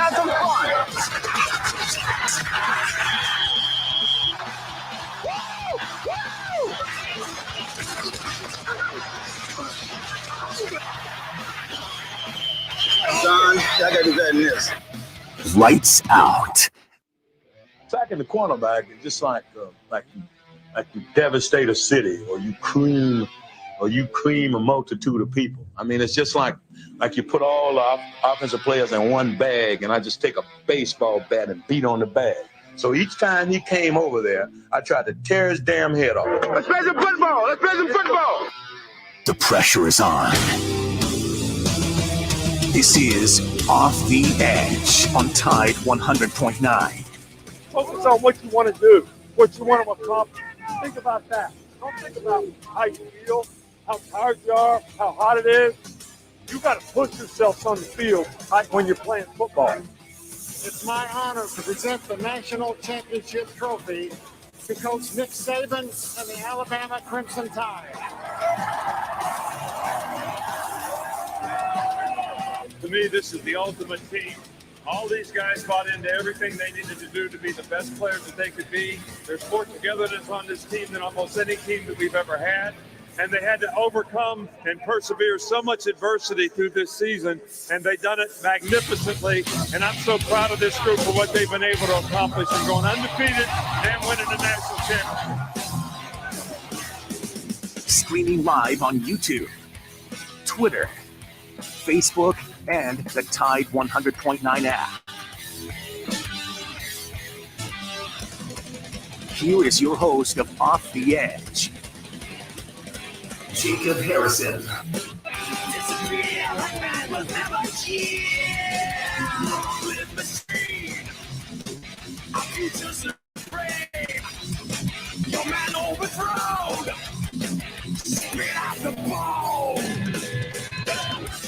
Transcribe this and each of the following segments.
have some fun. John, I got to do better than this. Lights out. Sacking the cornerback is just like you devastate a city, or you cream a multitude of people. I mean, it's just like you put all the offensive players in one bag, and I just take a baseball bat and beat on the bag. So each time he came over there, I tried to tear his damn head off. Let's play some football. Let's play some football. The pressure is on. This is Off the Edge on Tide 100.9. Focus on what you want to do, what you want to accomplish. Think about that. Don't think about how you feel, how tired you are, how hot it is. You got to push yourself on the field like when you're playing football. It's my honor to present the National Championship Trophy to Coach Nick Saban and the Alabama Crimson Tide. To me, this is the ultimate team. All these guys bought into everything they needed to do to be the best players that they could be. There's more togetherness on this team than almost any team that we've ever had. And they had to overcome and persevere so much adversity through this season, and they've done it magnificently. And I'm so proud of this group for what they've been able to accomplish and going undefeated and winning the national championship. Streaming live on YouTube, Twitter, Facebook, and the Tide 100.9 app. Here is your host of Off the Edge, Jacob Harrison. Your man overthrown. Spit out the ball.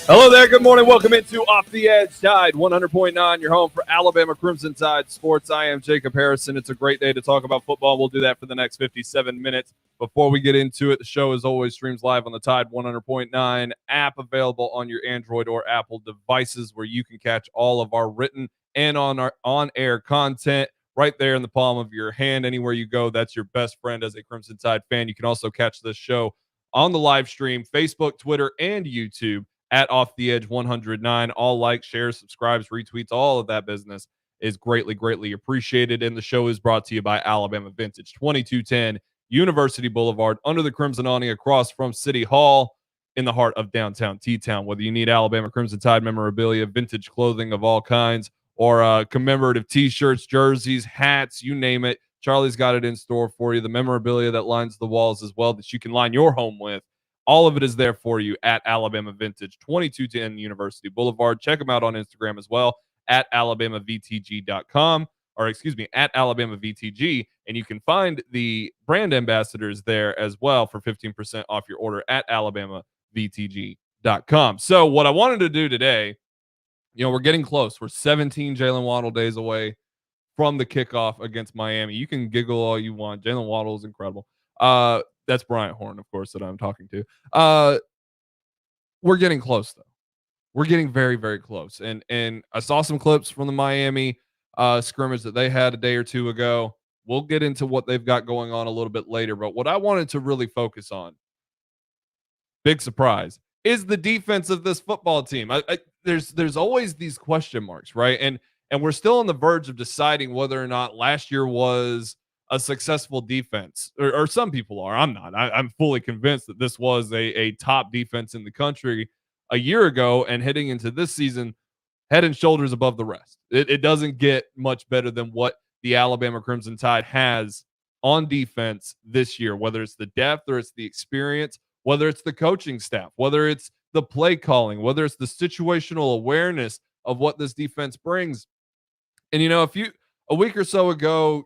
Hello there. Good morning. Welcome into Off the Edge, Tide 100.9, your home for Alabama Crimson Tide sports. I am Jacob Harrison. It's a great day to talk about football. We'll do that for the next 57 minutes. Before we get into it, the show, as always, streams live on the Tide 100.9 app, available on your Android or Apple devices, where you can catch all of our written and on-air content right there in the palm of your hand. Anywhere you go, that's your best friend as a Crimson Tide fan. You can also catch this show on the live stream, Facebook, Twitter, and YouTube at Off the Edge 109. All likes, shares, subscribes, retweets, all of that business is greatly, greatly appreciated. And the show is brought to you by Alabama Vintage, 2210 University Boulevard, under the Crimson awning, across from City Hall, in the heart of downtown T-Town. Whether you need Alabama Crimson Tide memorabilia, vintage clothing of all kinds, or commemorative T-shirts, jerseys, hats, you name it, Charlie's got it in store for you. The memorabilia that lines the walls as well, that you can line your home with. All of it is there for you at Alabama Vintage, 2210 University Boulevard. Check them out on Instagram as well, at AlabamaVTG.com, or excuse me, at AlabamaVTG. And you can find the brand ambassadors there as well for 15% off your order at AlabamaVTG.com. So what I wanted to do today, we're getting close. We're 17 Jalen Waddle days away from the kickoff against Miami. You can giggle all you want. Jalen Waddle is incredible. That's Bryant Horn, of course, that I'm talking to. We're getting close, though. We're getting very, very close. And I saw some clips from the Miami scrimmage that they had a day or two ago. We'll get into what they've got going on a little bit later. But what I wanted to really focus on, big surprise, is the defense of this football team. There's always these question marks, right? And we're still on the verge of deciding whether or not last year was a successful defense, or some people are. I'm not. I'm fully convinced that this was a top defense in the country a year ago, and heading into this season, head and shoulders above the rest. It doesn't get much better than what the Alabama Crimson Tide has on defense this year, whether it's the depth or it's the experience, whether it's the coaching staff, whether it's the play calling, whether it's the situational awareness of what this defense brings. And, a week or so ago,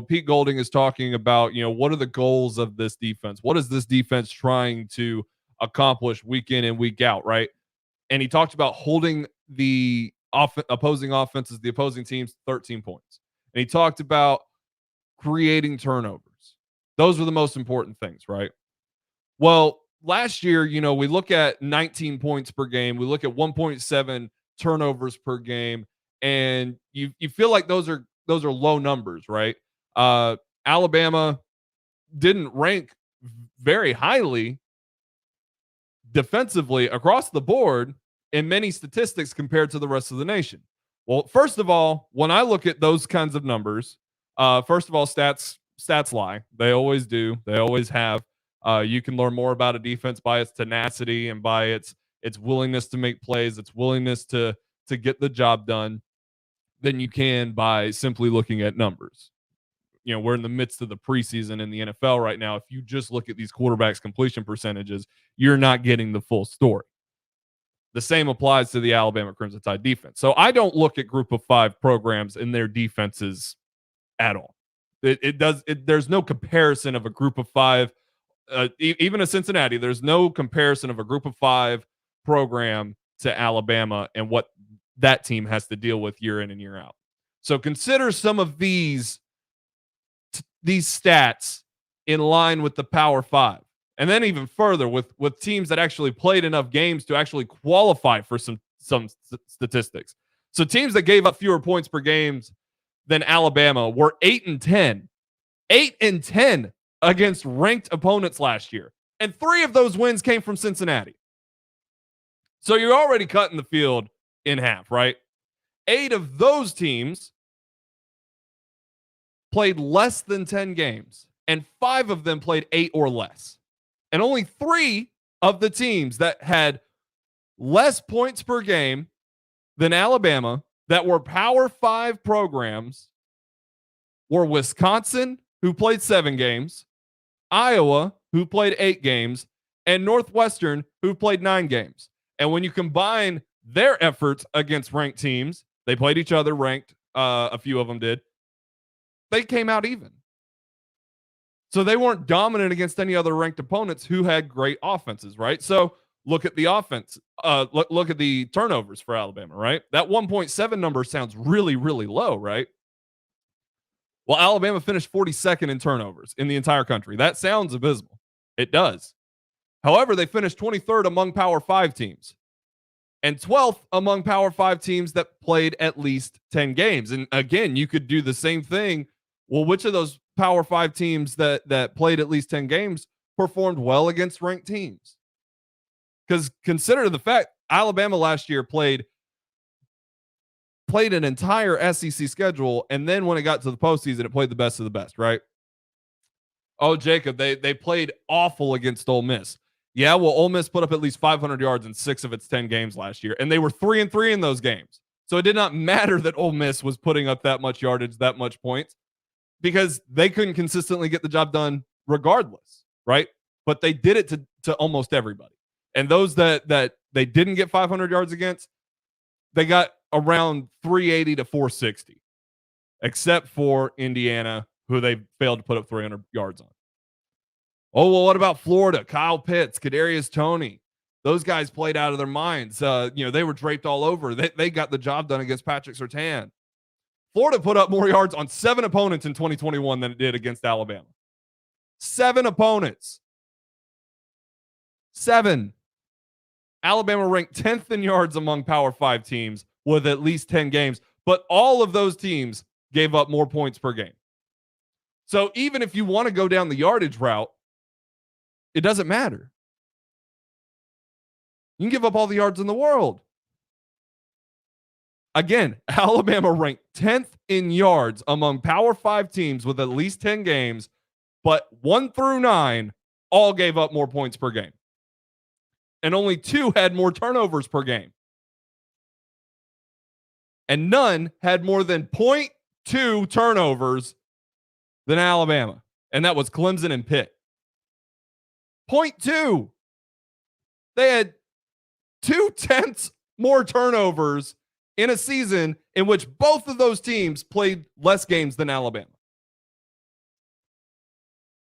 Pete Golding is talking about, what are the goals of this defense? What is this defense trying to accomplish week in and week out, right? And he talked about holding the opposing offenses, the opposing teams, 13 points. And he talked about creating turnovers. Those were the most important things, right? Well, last year, we look at 19 points per game. We look at 1.7 turnovers per game. and you feel like those are low numbers, right? Alabama didn't rank very highly defensively across the board in many statistics compared to the rest of the nation. Well, first of all, when I look at those kinds of numbers, first of all, stats lie. They always do. They always have. You can learn more about a defense by its tenacity and by its willingness to make plays, its willingness to get the job done, than you can by simply looking at numbers. You know, we're in the midst of the preseason in the NFL right now. If you just look at these quarterbacks' completion percentages, you're not getting the full story. The same applies to the Alabama Crimson Tide defense. So I don't look at group of 5 programs and their defenses at all. There's no comparison of a group of 5, even a Cincinnati. There's no comparison of a group of 5 program to Alabama and what that team has to deal with year in and year out. So consider some of these stats in line with the Power 5. And then even further with teams that actually played enough games to actually qualify for some statistics. So teams that gave up fewer points per games than Alabama were 8-10. 8-10 against ranked opponents last year. And 3 of those wins came from Cincinnati. So you're already cutting the field in half, right? 8 of those teams played less than 10 games, and 5 of them played 8 or less. And only 3 of the teams that had less points per game than Alabama that were Power 5 programs were Wisconsin, who played 7 games, Iowa, who played 8 games, and Northwestern, who played 9 games. And when you combine their efforts against ranked teams, they played each other ranked, a few of them did, they came out even. So they weren't dominant against any other ranked opponents who had great offenses, right? So look at the offense. Look at the turnovers for Alabama, right? That 1.7 number sounds really, really low, right? Well, Alabama finished 42nd in turnovers in the entire country. That sounds abysmal. It does. However, they finished 23rd among Power 5 teams and 12th among Power 5 teams that played at least 10 games. And again, you could do the same thing. Well, which of those Power 5 teams that played at least 10 games performed well against ranked teams? Because consider the fact Alabama last year played an entire SEC schedule, and then when it got to the postseason, it played the best of the best, right? Oh, Jacob, they played awful against Ole Miss. Yeah, well, Ole Miss put up at least 500 yards in 6 of its 10 games last year, and they were 3-3 in those games. So it did not matter that Ole Miss was putting up that much yardage, that much points, because they couldn't consistently get the job done regardless, right? But they did it to almost everybody. And those that they didn't get 500 yards against, they got around 380 to 460, except for Indiana, who they failed to put up 300 yards on. Oh, well, what about Florida? Kyle Pitts, Kadarius Toney. Those guys played out of their minds. They were draped all over. They got the job done against Patrick Surtain. Florida put up more yards on 7 opponents in 2021 than it did against Alabama. 7 opponents. 7. Alabama ranked 10th in yards among Power 5 teams with at least 10 games, but all of those teams gave up more points per game. So even if you want to go down the yardage route, it doesn't matter. You can give up all the yards in the world. Again, Alabama ranked 10th in yards among Power 5 teams with at least 10 games, but 1 through 9 all gave up more points per game. And only 2 had more turnovers per game. And none had more than 0.2 turnovers than Alabama. And that was Clemson and Pitt. 0.2. They had 0.2 more turnovers in a season in which both of those teams played less games than Alabama.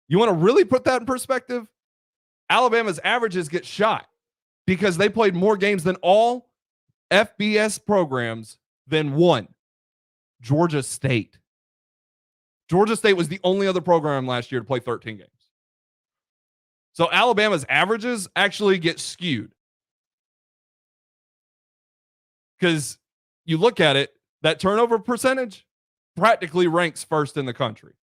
You want to really put that in perspective? Alabama's averages get shot because they played more games than all FBS programs than one. Georgia State. Georgia State was the only other program last year to play 13 games. So Alabama's averages actually get skewed. Because you look at it, that turnover percentage practically ranks first in the country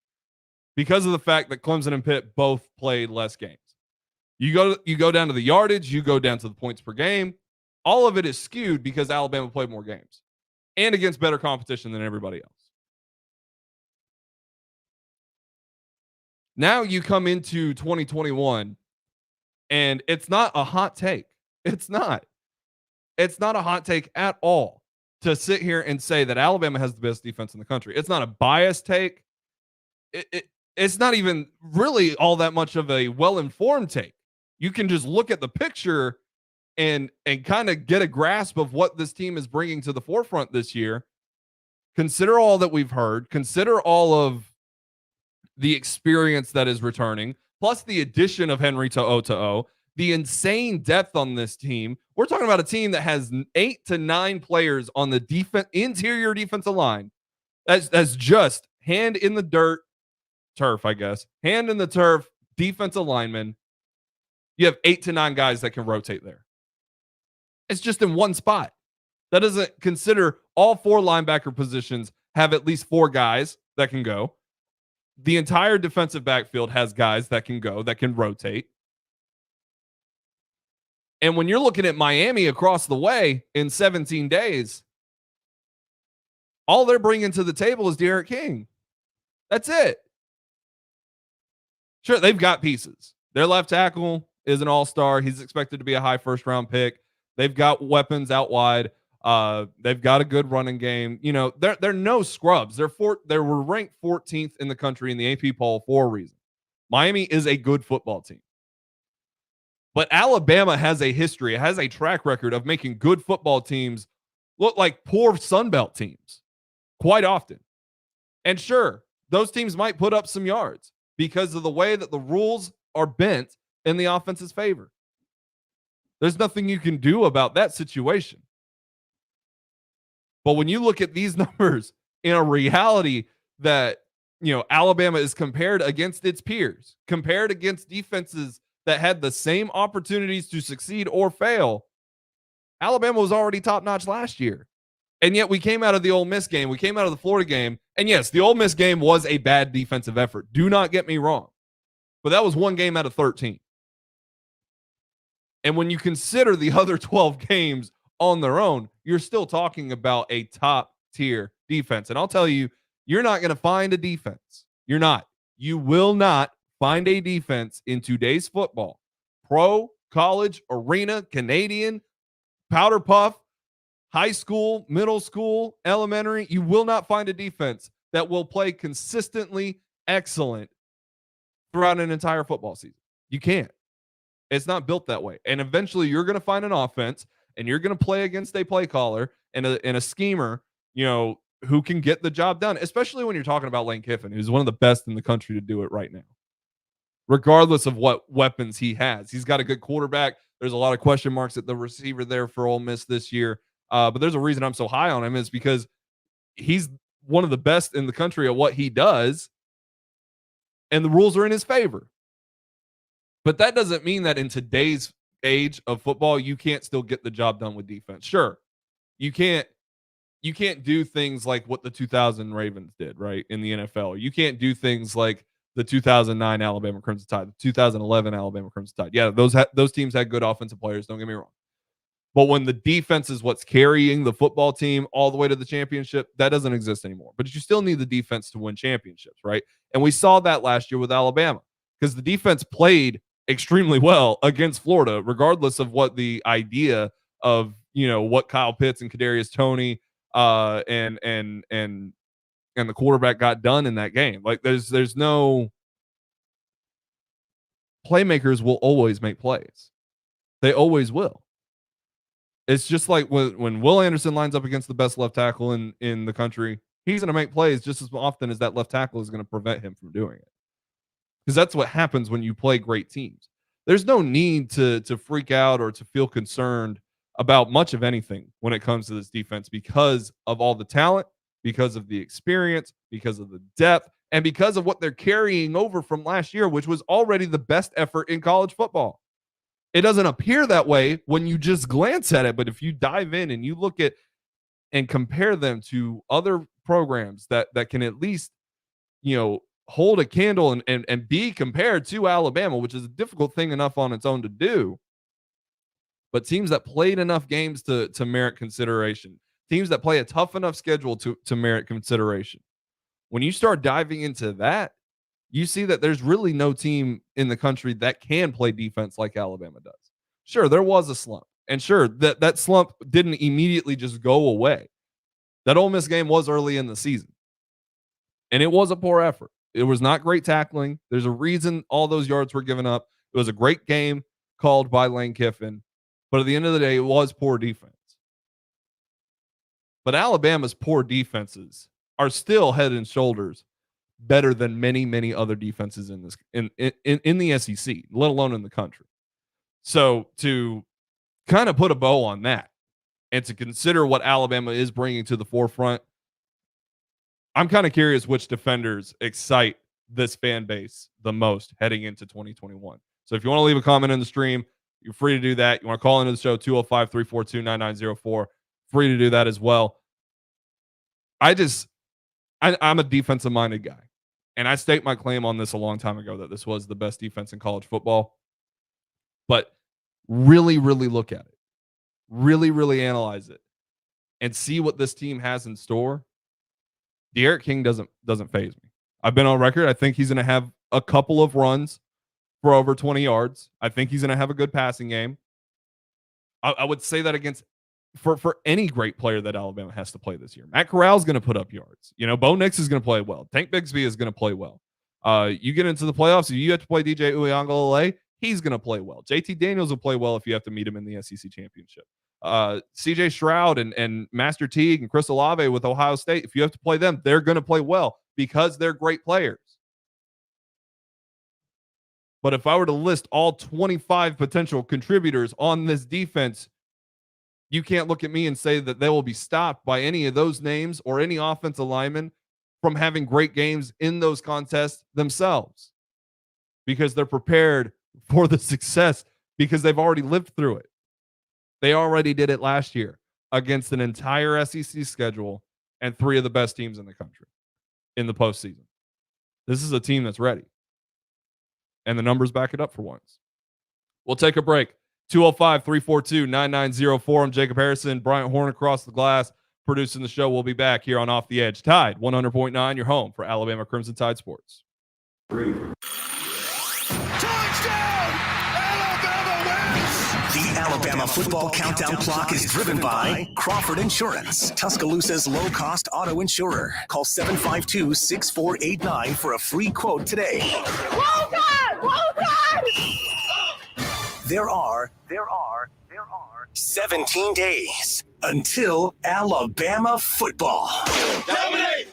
because of the fact that Clemson and Pitt both played less games. You go down to the yardage, you go down to the points per game. All of it is skewed because Alabama played more games and against better competition than everybody else. Now you come into 2021 and it's not a hot take. It's not a hot take at all to sit here and say that Alabama has the best defense in the country. It's not a biased take. It's not even really all that much of a well-informed take. You can just look at the picture and kind of get a grasp of what this team is bringing to the forefront this year. Consider all that we've heard. Consider all of the experience that is returning, plus the addition of Henry To'o, the insane depth on this team. We're talking about a team that has 8 to 9 players on the interior defensive line. That's just hand in the dirt, turf, I guess. Hand in the turf, defensive lineman. You have 8 to 9 guys that can rotate there. It's just in one spot. That doesn't consider all 4 linebacker positions have at least 4 guys that can go. The entire defensive backfield has guys that can go, that can rotate. And when you're looking at Miami across the way in 17 days, all they're bringing to the table is Derek King. That's it. Sure, they've got pieces. Their left tackle is an all-star. He's expected to be a high first-round pick. They've got weapons out wide. They've got a good running game. You know, they're no scrubs. They were ranked 14th in the country in the AP poll for a reason. Miami is a good football team. But Alabama has a history, it has a track record of making good football teams look like poor Sun Belt teams quite often. And sure, those teams might put up some yards because of the way that the rules are bent in the offense's favor. There's nothing you can do about that situation. But when you look at these numbers in a reality that, you know, Alabama is compared against its peers, compared against defenses that had the same opportunities to succeed or fail, Alabama was already top-notch last year. And yet we came out of the Ole Miss game, we came out of the Florida game, and yes, the Ole Miss game was a bad defensive effort. Do not get me wrong. But that was one game out of 13. And when you consider the other 12 games on their own, you're still talking about a top-tier defense. And I'll tell you, you're not going to find a defense. You're not. You will not find a defense in today's football, pro, college, arena, Canadian, powder puff, high school, middle school, elementary. You will not find a defense that will play consistently excellent throughout an entire football season. You can't. It's not built that way. And eventually you're going to find an offense and you're going to play against a play caller and a schemer, you know, who can get the job done, especially when you're talking about Lane Kiffin, who's one of the best in the country to do it right now. Regardless of what weapons he has. He's got a good quarterback. There's a lot of question marks at the receiver there for Ole Miss this year. But there's a reason I'm so high on him is because he's one of the best in the country at what he does. And the rules are in his favor. But that doesn't mean that in today's age of football, you can't still get the job done with defense. Sure. You can't do things like what the 2000 Ravens did, right, in the NFL. You can't do things like the 2009 Alabama Crimson Tide, the 2011 Alabama Crimson Tide. Yeah, those teams had good offensive players, don't get me wrong. But when the defense is what's carrying the football team all the way to the championship, that doesn't exist anymore. But you still need the defense to win championships, right? And we saw that last year with Alabama because the defense played extremely well against Florida, regardless of what the idea of, you know, what Kyle Pitts and Kadarius Toney and the quarterback got done in that game. Like there's no playmakers will always make plays. They always will. It's just like when Will Anderson lines up against the best left tackle in the country, he's going to make plays just as often as that left tackle is going to prevent him from doing it. Because that's what happens when you play great teams. There's no need to freak out or to feel concerned about much of anything when it comes to this defense because of all the talent, because of the experience, because of the depth, and because of what they're carrying over from last year, which was already the best effort in college football. It doesn't appear that way when you just glance at it, but if you dive in and you look at and compare them to other programs that can at least, hold a candle and be compared to Alabama, which is a difficult thing enough on its own to do, but teams that played enough games to merit consideration, teams that play a tough enough schedule to merit consideration. When you start diving into that, you see that there's really no team in the country that can play defense like Alabama does. Sure, there was a slump. And sure, that slump didn't immediately just go away. That Ole Miss game was early in the season. And it was a poor effort. It was not great tackling. There's a reason all those yards were given up. It was a great game called by Lane Kiffin. But at the end of the day, it was poor defense. But Alabama's poor defenses are still head and shoulders better than many, many other defenses in this in the SEC, let alone in the country. So to kind of put a bow on that and to consider what Alabama is bringing to the forefront, I'm kind of curious which defenders excite this fan base the most heading into 2021. So if you want to leave a comment in the stream, you're free to do that. You want to call into the show, 205-342-9904. Free to do that as well. I'm a defensive-minded guy. And I staked my claim on this a long time ago that this was the best defense in college football. But really, really look at it. Really, really analyze it. And see what this team has in store. De'Aaron King doesn't faze me. I've been on record. I think he's going to have a couple of runs for over 20 yards. I think he's going to have a good passing game. I would say that against for any great player that Alabama has to play this year. Matt Corral's going to put up yards. Bo Nix is going to play well. Tank Bigsby is going to play well. You get into the playoffs, if you have to play DJ Uiagalelei, he's going to play well. JT Daniels will play well if you have to meet him in the SEC championship. CJ Stroud and Master Teague and Chris Olave with Ohio State, if you have to play them, they're going to play well because they're great players. But if I were to list all 25 potential contributors on this defense, you can't look at me and say that they will be stopped by any of those names or any offensive linemen from having great games in those contests themselves because they're prepared for the success because they've already lived through it. They already did it last year against an entire SEC schedule and three of the best teams in the country in the postseason. This is a team that's ready. And the numbers back it up for once. We'll take a break. 205-342-9904. I'm Jacob Harrison. Bryant Horn across the glass producing the show. We'll be back here on Off the Edge. Tide 100.9, your home for Alabama Crimson Tide Sports. Touchdown! Alabama wins! The Alabama football countdown clock is driven by Crawford Insurance, Tuscaloosa's low-cost auto insurer. Call 752-6489 for a free quote today. Well done! Well done! There are 17 days until Alabama football. Dominate!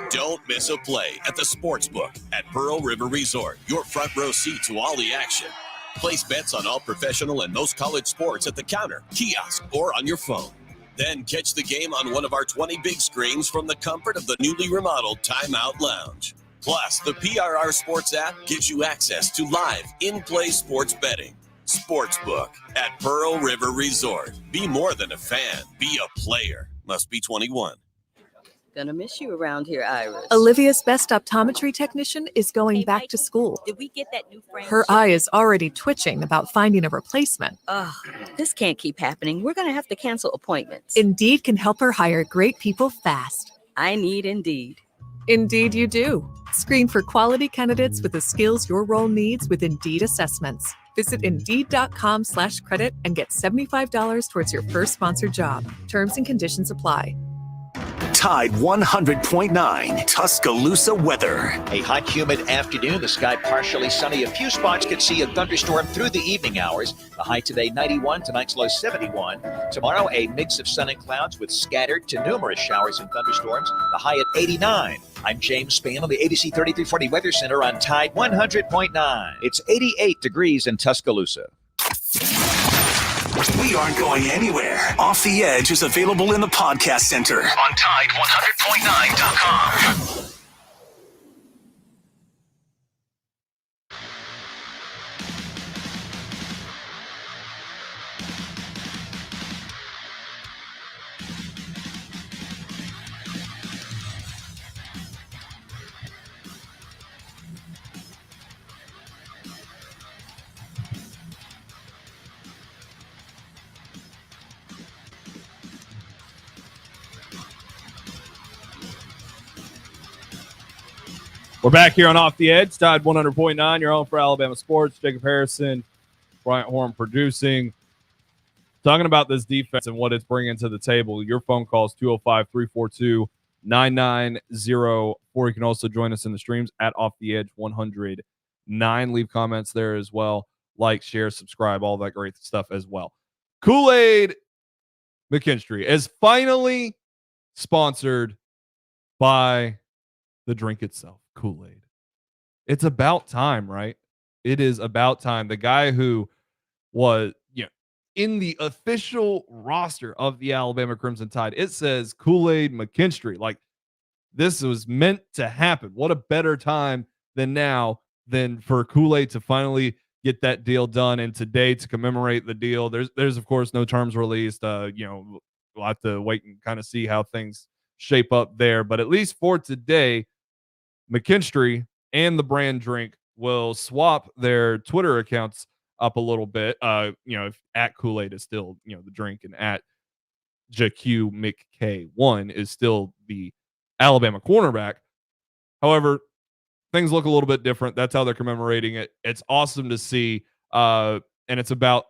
Don't miss a play at the Sportsbook at Pearl River Resort. Your front row seat to all the action. Place bets on all professional and most college sports at the counter, kiosk, or on your phone. Then catch the game on one of our 20 big screens from the comfort of the newly remodeled Timeout Lounge. Plus, the PRR Sports app gives you access to live, in-play sports betting. Sportsbook at Pearl River Resort. Be more than a fan. Be a player. Must be 21. Gonna miss you around here, Iris. Olivia's best optometry technician is going back to school. Did we get that new frame? Her eye is already twitching about finding a replacement. Ugh, this can't keep happening. We're gonna have to cancel appointments. Indeed can help her hire great people fast. I need Indeed. Indeed you do. Screen for quality candidates with the skills your role needs with Indeed assessments. Visit Indeed.com/credit and get $75 towards your first sponsored job. Terms and conditions apply. Tide 100.9 Tuscaloosa weather. A hot, humid afternoon. The sky partially sunny. A few spots could see a thunderstorm through the evening hours. The high today 91, tonight's low 71. Tomorrow a mix of sun and clouds with scattered to numerous showers and thunderstorms. The high at 89. I'm James Spann on the ABC 3340 Weather Center on Tide 100.9. It's 88 degrees in Tuscaloosa. We aren't going anywhere. Off the Edge is available in the podcast center on Tide100.9.com. We're back here on Off the Edge, Tide 100.9. Your home for Alabama sports. Jacob Harrison, Bryant Horn producing. Talking about this defense and what it's bringing to the table. Your phone calls 205-342-9904. You can also join us in the streams at Off the Edge 109. Leave comments there as well. Like, share, subscribe, all that great stuff as well. Kool-Aid McKinstry is finally sponsored by the drink itself, Kool-Aid. It's about time, right? It is about time. The guy who was, in the official roster of the Alabama Crimson Tide, it says Kool-Aid McKinstry. Like, this was meant to happen. What a better time than now than for Kool-Aid to finally get that deal done. And today, to commemorate the deal, there's of course no terms released. We'll have to wait and kind of see how things shape up there. But at least for today, McKinstry and the brand drink will swap their Twitter accounts up a little bit. If at Kool-Aid is still, the drink, and at JQ McK1 is still the Alabama cornerback. However, things look a little bit different. That's how they're commemorating it. It's awesome to see. And it's about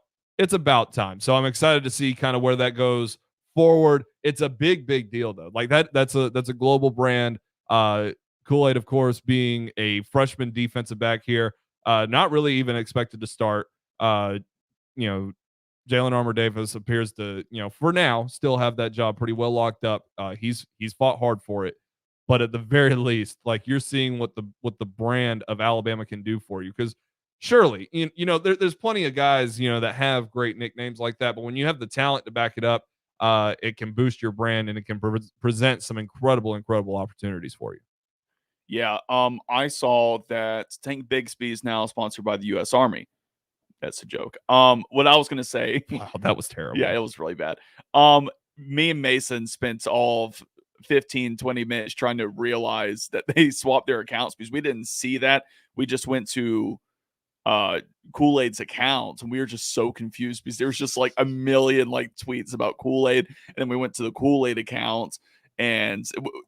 time. So I'm excited to see kind of where that goes forward. It's a big deal though. Like that's a global brand. Kool-Aid, of course, being a freshman defensive back here, not really even expected to start. Jalen Armour Davis appears to, for now, still have that job pretty well locked up. He's fought hard for it, but at the very least, like, you're seeing what the brand of Alabama can do for you. Because surely, there's plenty of guys, that have great nicknames like that, but when you have the talent to back it up, it can boost your brand and it can present some incredible opportunities for you. Yeah, I saw that Tank Bigsby is now sponsored by the U.S. Army. That's a joke. What I was going to say. Wow, that was terrible. Yeah, it was really bad. Me and Mason spent all of 15, 20 minutes trying to realize that they swapped their accounts because we didn't see that. We just went to Kool-Aid's accounts and we were just so confused because there was just like a million tweets about Kool-Aid. And then we went to the Kool-Aid accounts. And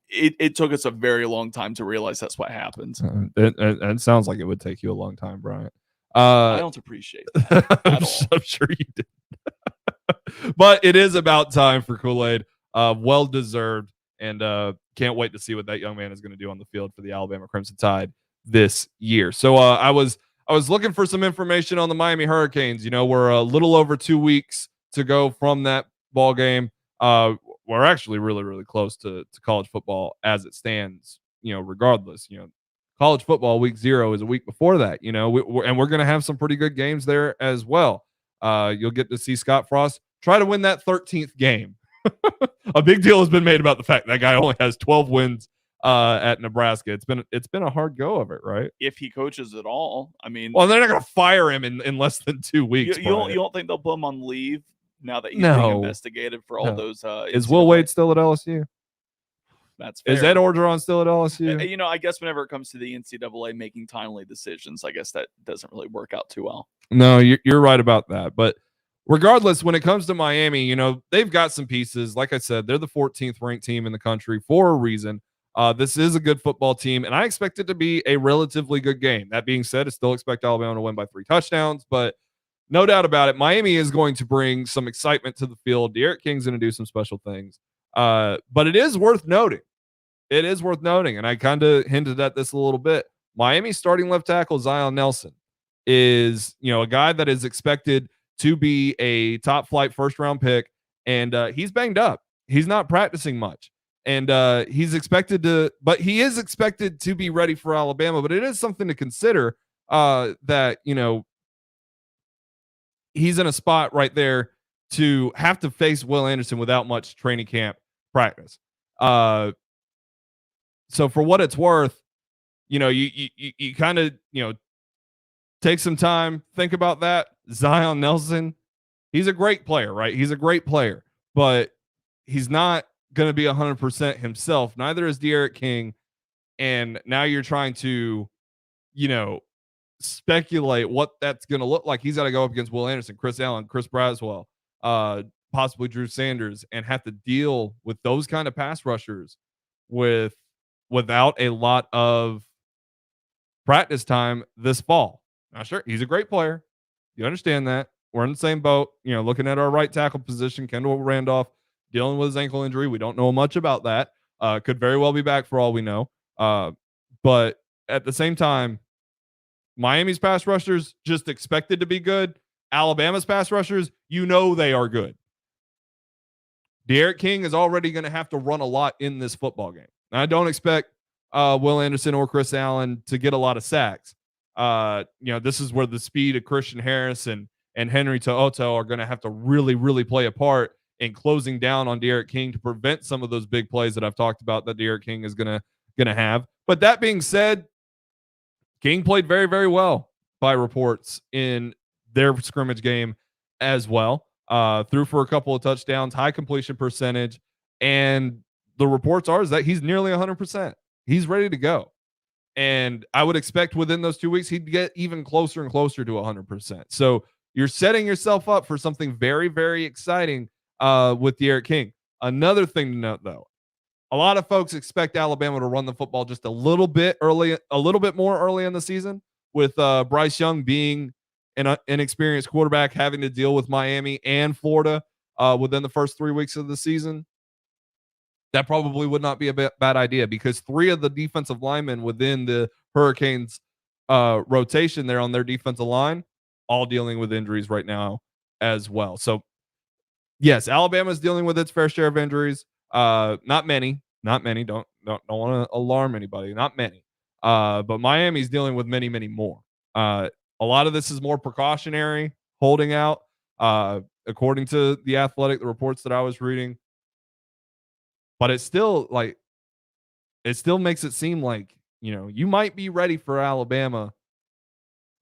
it took us a very long time to realize that's what happened. It sounds like it would take you a long time, Brian. I don't appreciate that at all. I'm sure you did. But it is about time for Kool-Aid. Well deserved. And can't wait to see what that young man is going to do on the field for the Alabama Crimson Tide this year. So I was looking for some information on the Miami Hurricanes. We're a little over 2 weeks to go from that ball game. We're actually really close to college football as it stands, regardless. College football week 0 is a week before that, and we're going to have some pretty good games there as well. You'll get to see Scott Frost try to win that 13th game. A big deal has been made about the fact that guy only has 12 wins at Nebraska. It's been a hard go of it, right? If he coaches at all, I mean, well, they're not going to fire him in less than 2 weeks. You don't think they'll put him on leave now that he's being investigated for all those? Is Will Wade still at LSU? That's fair. Is Ed Orgeron still at LSU? I guess whenever it comes to the NCAA making timely decisions, I guess that doesn't really work out too well. No, you're right about that. But regardless, when it comes to Miami, they've got some pieces. Like I said, they're the 14th ranked team in the country for a reason. This is a good football team, and I expect it to be a relatively good game. That being said, I still expect Alabama to win by 3 touchdowns, but no doubt about it, Miami is going to bring some excitement to the field. D'Eriq King's going to do some special things. But it is worth noting. And I kind of hinted at this a little bit. Miami's starting left tackle, Zion Nelson, is, a guy that is expected to be a top flight first round pick. And he's banged up. He's not practicing much. And he is expected to be ready for Alabama. But it is something to consider that, he's in a spot right there to have to face Will Anderson without much training camp practice. So for what it's worth, you kind of, take some time, think about that. Zion Nelson, he's a great player, right? He's a great player, but he's not going to be 100% himself. Neither is D'Eriq King. And now you're trying to, speculate what that's going to look like. He's got to go up against Will Anderson, Chris Allen, Chris Braswell, possibly Drew Sanders, and have to deal with those kind of pass rushers without a lot of practice time this fall. Now, sure, he's a great player. You understand that. We're in the same boat. Looking at our right tackle position, Kendall Randolph dealing with his ankle injury. We don't know much about that. Could very well be back for all we know. But at the same time, Miami's pass rushers just expected to be good. Alabama's pass rushers, they are good. De'Aaron King is already going to have to run a lot in this football game. I don't expect Will Anderson or Chris Allen to get a lot of sacks. This is where the speed of Christian Harris and Henry To'oto are going to have to really, really play a part in closing down on De'Aaron King to prevent some of those big plays that I've talked about that De'Aaron King is going to have. But that being said, King played very, very well by reports in their scrimmage game as well. Threw for a couple of touchdowns, high completion percentage, and the reports are that he's nearly 100%. He's ready to go. And I would expect within those 2 weeks, he'd get even closer and closer to 100%. So you're setting yourself up for something very, very exciting with De'Aaron King. Another thing to note, though, a lot of folks expect Alabama to run the football just a little bit more early in the season, with Bryce Young being an inexperienced quarterback, having to deal with Miami and Florida within the first 3 weeks of the season. That probably would not be a bad idea, because 3 of the defensive linemen within the Hurricanes rotation there on their defensive line, all dealing with injuries right now as well. So yes, Alabama is dealing with its fair share of injuries. Not many. Don't want to alarm anybody. Not many. But Miami's dealing with many, many more. A lot of this is more precautionary, holding out. According to The Athletic, the reports that I was reading. But it still makes it seem like, you might be ready for Alabama,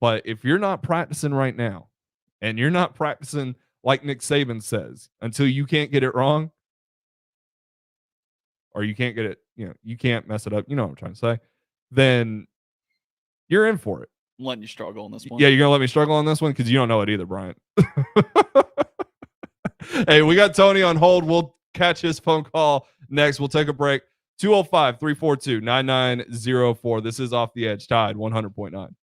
but if you're not practicing right now, and you're not practicing like Nick Saban says, until you can't get it wrong, or you can't get it, you can't mess it up, you know what I'm trying to say, then you're in for it. I'm letting you struggle on this one. Yeah, you're going to let me struggle on this one because you don't know it either, Bryant. Hey, we got Tony on hold. We'll catch his phone call next. We'll take a break. 205-342-9904. This is Off the Edge, Tide 100.9.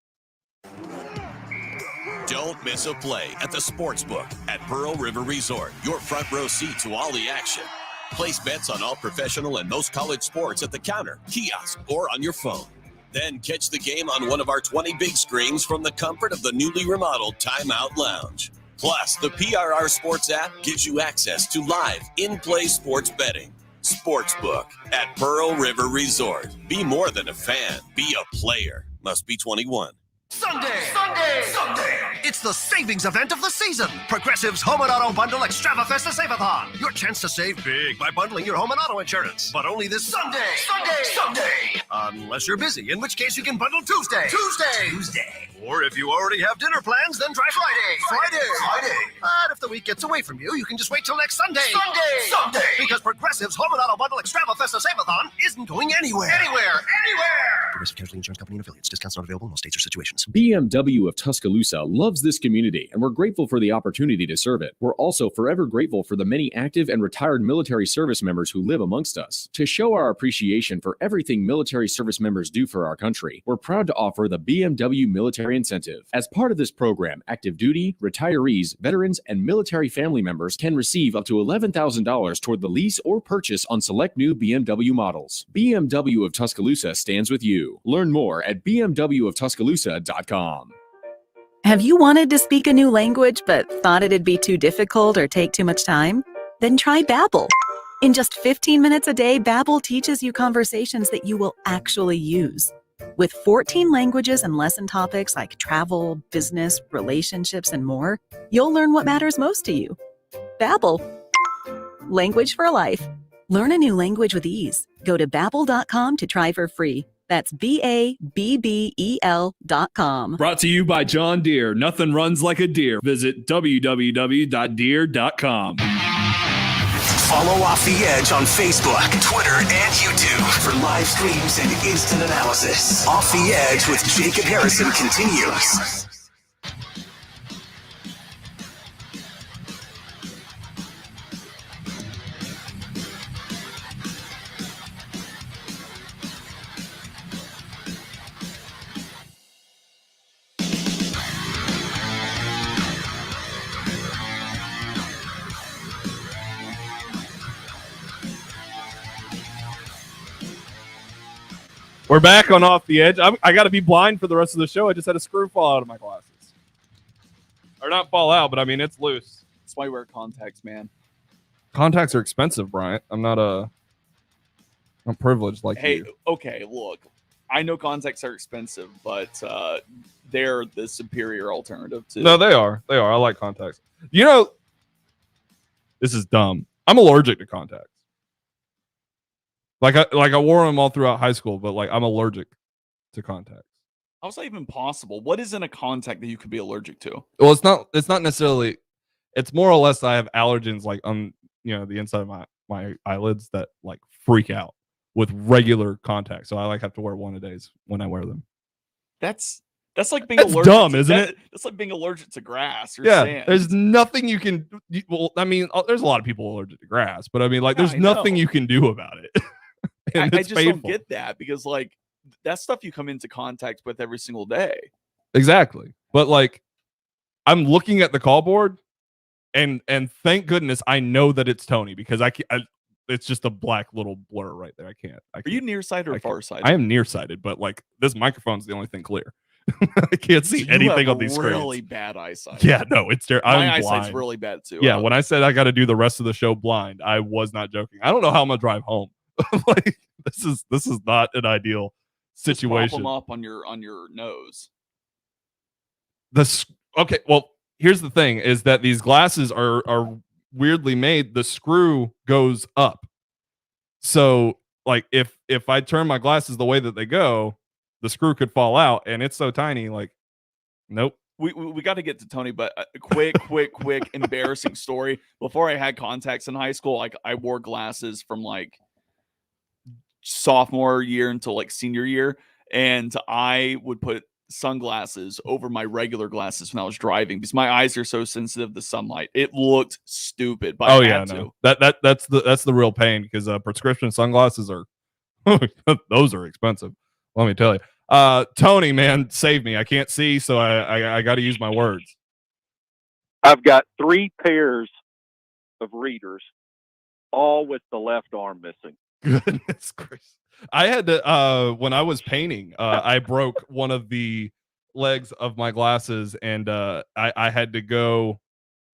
Don't miss a play at the Sportsbook at Pearl River Resort. Your front row seat to all the action. Place bets on all professional and most college sports at the counter, kiosk, or on your phone. Then catch the game on one of our 20 big screens from the comfort of the newly remodeled Timeout Lounge. Plus, the PRR Sports app gives you access to live, in-play sports betting. Sportsbook at Pearl River Resort. Be more than a fan. Be a player. Must be 21. Sunday! It's the savings event of the season. Progressive's Home and Auto Bundle Extravafesta Save-a-thon. Your chance to save big by bundling your home and auto insurance. But only this Sunday! Unless you're busy, in which case you can bundle Tuesday. Or if you already have dinner plans, then try Friday. But if the week gets away from you, you can just wait till next Sunday. Because Progressive's Home and Auto Bundle Extravafesta Save-a-thon isn't going anywhere. Progressive Casualty Insurance Company and affiliates. Discounts not available in all states or situations. BMW of Tuscaloosa loves this community, and we're grateful for the opportunity to serve it. We're also forever grateful for the many active and retired military service members who live amongst us. To show our appreciation for everything military service members do for our country, we're proud to offer the BMW Military Incentive. As part of this program, active duty, retirees, veterans, and military family members can receive up to $11,000 toward the lease or purchase on select new BMW models. BMW of Tuscaloosa stands with you. Learn more at bmwoftuscaloosa.com. Have you wanted to speak a new language but thought it'd be too difficult or take too much time? Then try Babbel. In just 15 minutes a day, Babbel teaches you conversations that you will actually use. With 14 languages and lesson topics like travel, business, relationships, and more, you'll learn what matters most to you. Babbel. Language for life. Learn a new language with ease. Go to Babbel.com to try for free. That's BABBEL.com. Brought to you by John Deere. Nothing runs like a deer. Visit www.deere.com. Follow Off the Edge on Facebook, Twitter, and YouTube for live streams and instant analysis. Off the Edge with Jacob Harrison continues. We're back on Off the Edge. I got to be blind for the rest of the show. I just had a screw fall out of my glasses. Or not fall out, but I mean, it's loose. That's why you wear contacts, man. Contacts are expensive, Bryant. I'm privileged like you. Hey, okay, look. I know contacts are expensive, but they're the superior alternative to. No, they are. They are. I like contacts. You know, this is dumb. I'm allergic to contacts. Like I wore them all throughout high school, but like I'm allergic to contacts. How's that even possible? What is in a contact that you could be allergic to? Well, it's not necessarily. It's more or less I have allergens like on the inside of my eyelids that like freak out with regular contacts. So I like have to wear one a days when I wear them. That's like being That's allergic. dumb, isn't it? That's like being allergic to grass or Yeah, sand. there's nothing you can. Well, I mean, there's a lot of people allergic to grass, but I mean, like, there's nothing you can do about it. I It's just painful. don't get that because like that's stuff you come into contact with every single day. Exactly, but like, I'm looking at the call board, and thank goodness I know that it's Tony because it's just a black little blur right there. I can't. Are you nearsighted or farsighted? I am nearsighted, but like this microphone's the only thing clear. I can't see anything on these screens. Really bad eyesight. Yeah, no, it's terrible. My eyesight's really bad too. Yeah, when I said I got to do the rest of the show blind, I was not joking. I don't know how I'm gonna drive home. Like this is not an ideal situation. Just pop them up on your nose. Okay, well, here's the thing: is that these glasses are weirdly made. The screw goes up, so like if I turn my glasses the way that they go, the screw could fall out, and it's so tiny. Like, nope. We got to get to Tony, but a quick embarrassing story. Before I had contacts in high school, like I wore glasses from like sophomore year until like senior year, and I would put sunglasses over my regular glasses when I was driving because my eyes are so sensitive to sunlight. It looked stupid, but I had to. That's the real pain because prescription sunglasses are those are expensive. Let me tell you. Tony, man, save me. I can't see, so I got to use my words. I've got 3 pairs of readers, all with the left arm missing. Goodness gracious. I had to when I was painting, I broke one of the legs of my glasses, and I had to go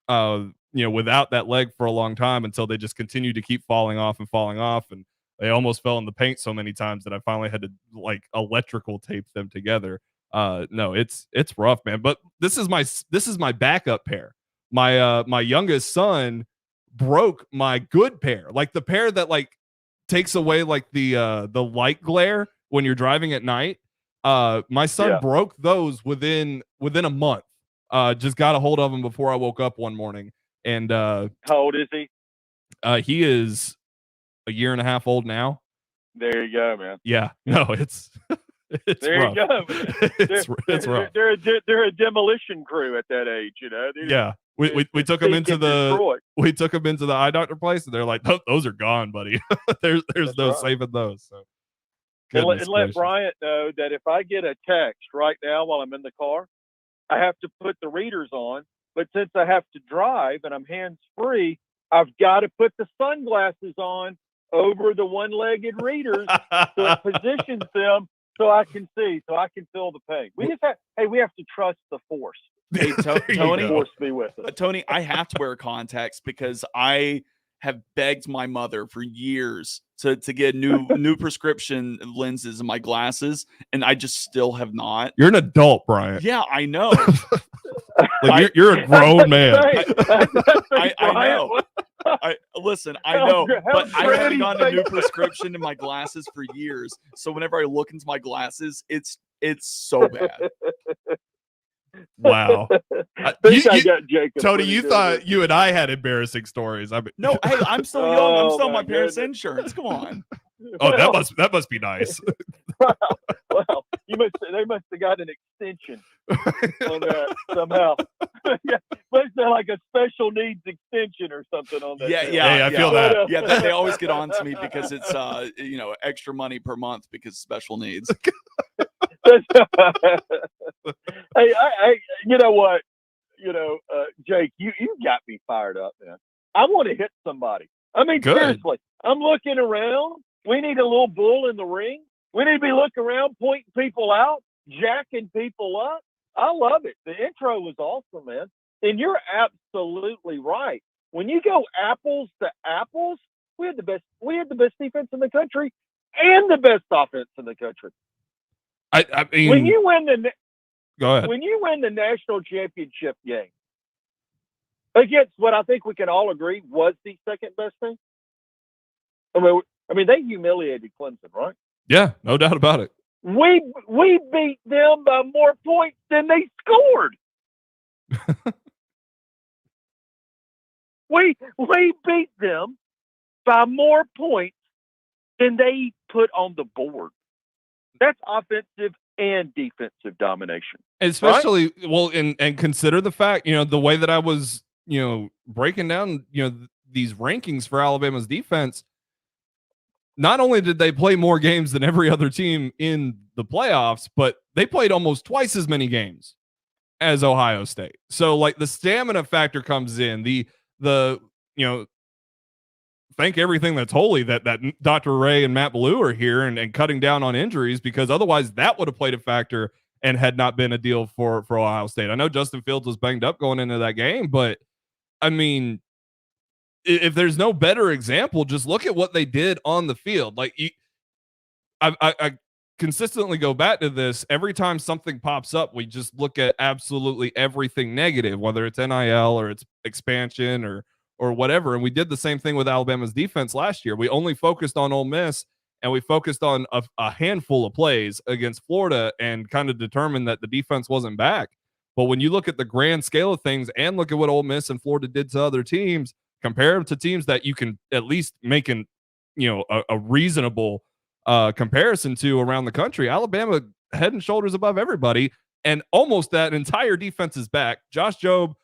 without that leg for a long time until they just continued to keep falling off, and they almost fell in the paint so many times that I finally had to like electrical tape them together. No, it's rough, man. But this is my backup pair. My youngest son broke my good pair, like the pair that like takes away like the light glare when you're driving at night. My son broke those within a month. Just got a hold of them before I woke up one morning. And how old is he? He is a year and a half old now. There you go, man. Yeah, no, it's there rough. You go. It's rough. They're a demolition crew at that age, you know. Yeah. We took them into the eye doctor place, and they're like, those are gone, buddy. there's no saving those. So and let Bryant know that if I get a text right now while I'm in the car, I have to put the readers on. But since I have to drive and I'm hands free, I've got to put the sunglasses on over the one-legged readers so it positions them so I can see, so I can feel the pain. We have to trust the force. Hey, Tony, Force be with us. Tony, I have to wear contacts because I have begged my mother for years to get new prescription lenses in my glasses, and I just still have not. You're an adult, Brian. Yeah, I know. Like you're a grown man. I know. Listen, I know, but I haven't gotten a new prescription in my glasses for years. So whenever I look into my glasses, it's so bad. Wow. Tony, you thought good. you and I had embarrassing stories. No, hey, I'm still young. I'm still on my parents' insurance. Come on. Oh, that must be nice. Well, they must have got an extension on that somehow. Yeah, must have like a special needs extension or something on that. Yeah, I feel that. Yeah, they always get on to me because it's extra money per month because special needs. Hey, you know what? Jake, you got me fired up, man. I want to hit somebody. I mean, seriously, I'm looking around. We need a little bull in the ring. We need to be looking around, pointing people out, jacking people up. I love it. The intro was awesome, man. And you're absolutely right. When you go apples to apples, we had the best defense in the country and the best offense in the country. I mean, when you win go ahead. When you win the national championship game against what I think we can all agree was the second best team. I mean, they humiliated Clemson, right? Yeah, no doubt about it. We beat them by more points than they scored. we beat them by more points than they put on the board. That's offensive and defensive domination. Especially, right? well, and consider the fact, the way that I was, breaking down, these rankings for Alabama's defense. Not only did they play more games than every other team in the playoffs, but they played almost twice as many games as Ohio State. So like the stamina factor comes in, the thank everything that's holy that Dr. Ray and Matt Ballou are here and cutting down on injuries, because otherwise that would have played a factor and had not been a deal for Ohio State. I know Justin Fields was banged up going into that game, but I mean, if there's no better example, just look at what they did on the field. Like I consistently go back to this every time something pops up. We just look at absolutely everything negative, whether it's NIL or it's expansion or whatever. And we did the same thing with Alabama's defense last year. We only focused on Ole Miss and we focused on a handful of plays against Florida and kind of determined that the defense wasn't back. But when you look at the grand scale of things and look at what Ole Miss and Florida did to other teams, compare them to teams that you can at least make a reasonable comparison to around the country, Alabama head and shoulders above everybody, and almost that entire defense is back. Josh Jobe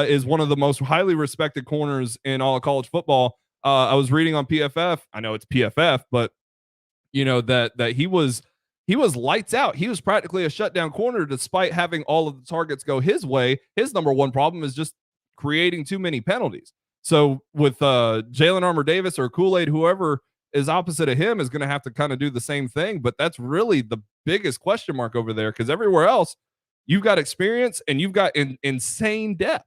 is one of the most highly respected corners in all of college football. I was reading on PFF. I know it's PFF, but that he was lights out. He was practically a shutdown corner despite having all of the targets go his way. His number one problem is just creating too many penalties. So with Jalen Armour Davis or Kool-Aid, whoever is opposite of him is going to have to kind of do the same thing. But that's really the biggest question mark over there, because everywhere else you've got experience and you've got insane depth.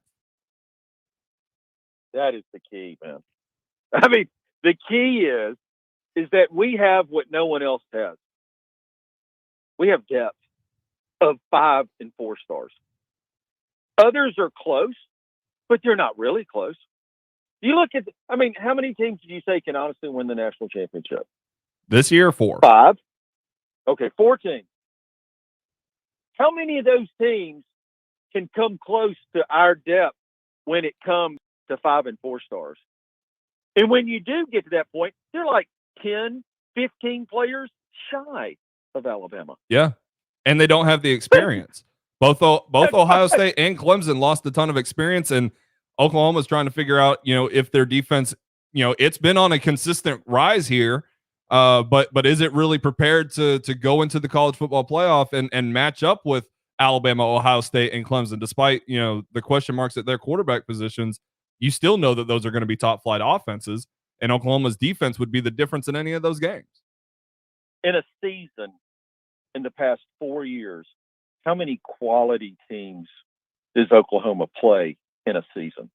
That is the key, man. I mean, the key is that we have what no one else has. We have depth of 5 and 4 stars. Others are close, but they're not really close. You look at, how many teams did you say can honestly win the national championship? This year, 4. 5. Okay, 4 teams. How many of those teams can come close to our depth when it comes to 5 and 4 stars? And when you do get to that point, they're like 10, 15 players shy of Alabama. Yeah, and they don't have the experience. Both Ohio State and Clemson lost a ton of experience, and Oklahoma's trying to figure out, if their defense, it's been on a consistent rise here, but is it really prepared to go into the college football playoff and match up with Alabama, Ohio State, and Clemson? Despite, the question marks at their quarterback positions, you still know that those are going to be top flight offenses, and Oklahoma's defense would be the difference in any of those games. In a season, in the past 4 years, how many quality teams does Oklahoma play in a season?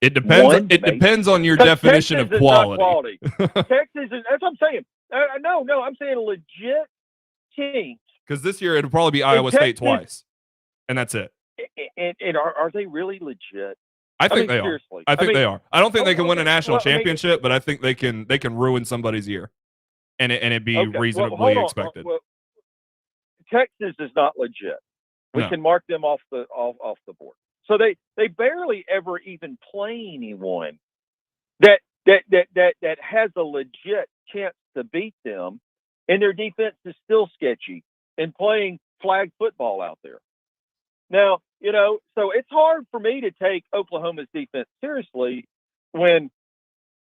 It depends. Depends on your definition Texas of quality. Texas is, that's what I'm saying. No, I'm saying legit teams. Because this year it'll probably be Iowa State twice, and that's it. And are they really legit? I think they seriously. are. I think they are. I don't think they can win a national championship, but I think they can ruin somebody's year, and it be reasonably expected. Texas is not legit. We can mark them off the board. So they barely ever even play anyone that has a legit chance to beat them, and their defense is still sketchy and playing flag football out there. Now, so it's hard for me to take Oklahoma's defense seriously when,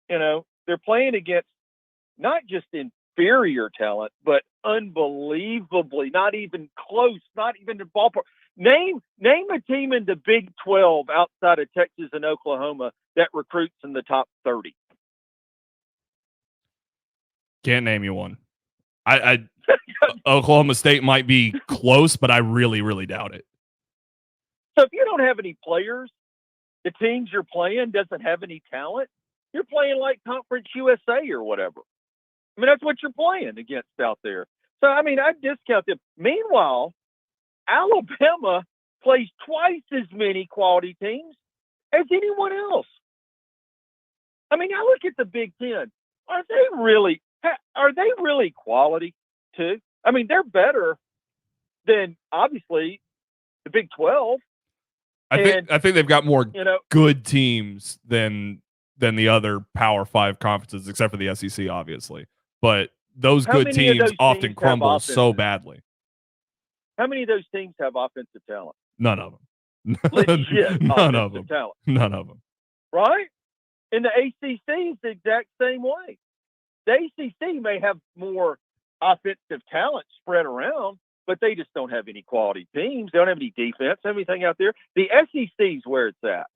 they're playing against not just inferior talent, but unbelievably not even close, not even the ballpark. Name a team in the Big 12 outside of Texas and Oklahoma that recruits in the top 30. Can't name you one. I Oklahoma State might be close, but I really, really doubt it. So if you don't have any players, the teams you're playing doesn't have any talent, you're playing like Conference USA or whatever. I mean, that's what you're playing against out there. So, I mean, I discount them. Meanwhile, Alabama plays twice as many quality teams as anyone else. I mean, I look at the Big Ten. Are they really quality too? I mean, they're better than obviously the Big 12. I think they've got more you know, good teams than the other Power 5 conferences, except for the SEC, obviously. But those How good many of teams those often teams have crumble so offenses? badly. How many of those teams have offensive talent? None of them. Legit None of offensive them. talent. None of them. Right? And the ACC is the exact same way. The ACC may have more offensive talent spread around, but they just don't have any quality teams. They don't have any defense, anything out there. The SEC is where it's at.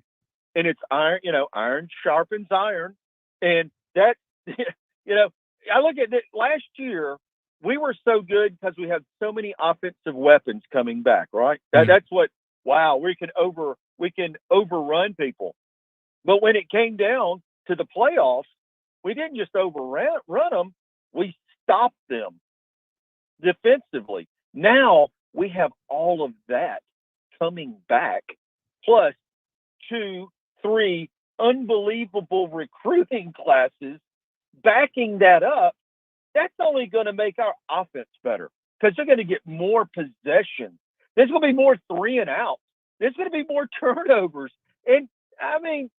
And it's iron, iron sharpens iron. And that, I look at it last year, we were so good because we have so many offensive weapons coming back, right? That's what, wow, we can overrun people. But when it came down to the playoffs, we didn't just overrun them, we stopped them defensively. Now we have all of that coming back, plus 2, 3 unbelievable recruiting classes backing that up. That's only going to make our offense better because they're going to get more possession. There's going to be more 3 and outs. There's going to be more turnovers. And I mean,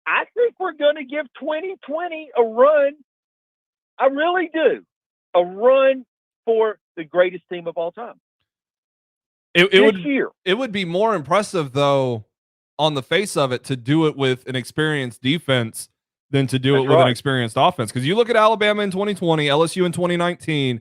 I think we're going to give 2020 a run. I really do. A run for the greatest team of all time. It would be more impressive, though, on the face of it, to do it with an experienced defense than to do it with an experienced offense. Because you look at Alabama in 2020, LSU in 2019,